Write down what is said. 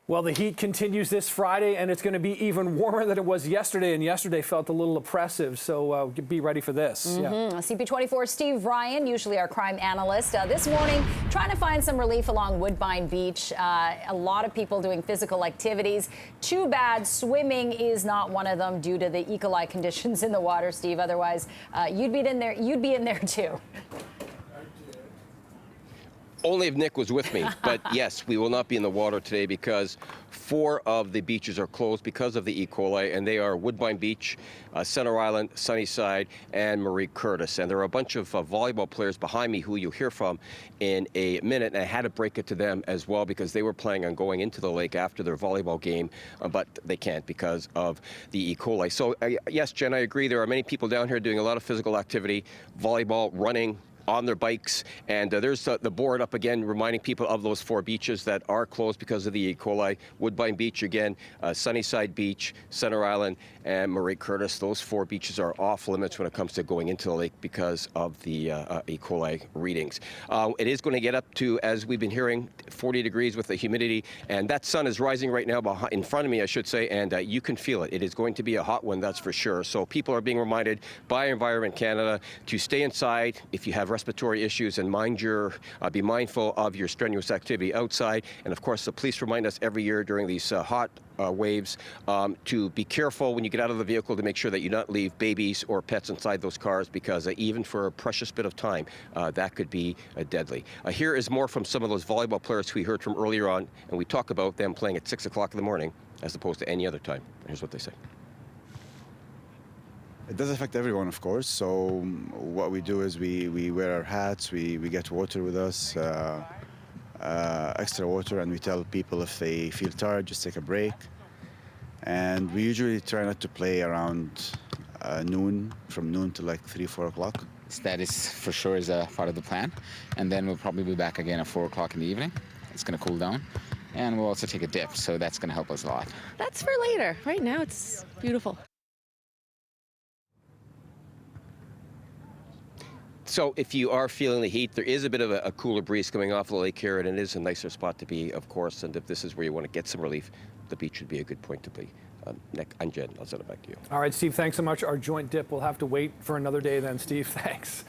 Well, the heat continues this Friday, and it's going to be even warmer than it was yesterday, and yesterday felt a little oppressive, so be ready for this. Yeah. CP24 Steve Ryan, usually our crime analyst, this morning trying to find some relief along Woodbine Beach. A lot of people doing physical activities. Too bad swimming is not one of them due to the E. coli conditions in the water, Steve. Otherwise, you'd be in there too. Only if Nick was with me. But yes, we will not be in the water today because 4 of the beaches are closed because of the E. coli, and they are Woodbine Beach, Center Island, Sunnyside, and Marie Curtis. And there are a bunch of volleyball players behind me who you'll hear from in a minute, and I had to break it to them as well because they were planning on going into the lake after their volleyball game, but they can't because of the E. coli. So yes, Jen, I agree. There are many people down here doing a lot of physical activity, volleyball, running, on their bikes, and there's the board up again reminding people of those 4 beaches that are closed because of the E. coli. Woodbine Beach again, Sunnyside Beach, Center Island, and Marie Curtis. Those 4 beaches are off limits when it comes to going into the lake because of the E. coli readings. It is going to get up to, as we've been hearing, 40 degrees with the humidity, and that sun is rising right now in front of me, I should say, and you can feel it. It is going to be a hot one, that's for sure. So people are being reminded by Environment Canada to stay inside if you have respiratory issues, and be mindful of your strenuous activity outside. And of course, the police remind us every year during these hot waves to be careful when you get out of the vehicle to make sure that you not leave babies or pets inside those cars, because even for a precious bit of time, that could be deadly. Here is more from some of those volleyball players who we heard from earlier on, and we talk about them playing at 6 o'clock in the morning as opposed to any other time. Here's what they say. It does affect everyone, of course. So what we do is we wear our hats, we get water with us, extra water, and we tell people if they feel tired, just take a break. And we usually try not to play around noon, from noon to like 3, 4 o'clock. That is for sure is a part of the plan. And then we'll probably be back again at 4 o'clock in the evening. It's going to cool down. And we'll also take a dip, so that's going to help us a lot. That's for later. Right now, it's beautiful. So if you are feeling the heat, there is a bit of a cooler breeze coming off the lake here, and it is a nicer spot to be, of course. And if this is where you want to get some relief, the beach would be a good point to be. Nick and Jen, I'll send it back to you. All right, Steve, thanks so much. Our joint dip will have to wait for another day then, Steve. Thanks.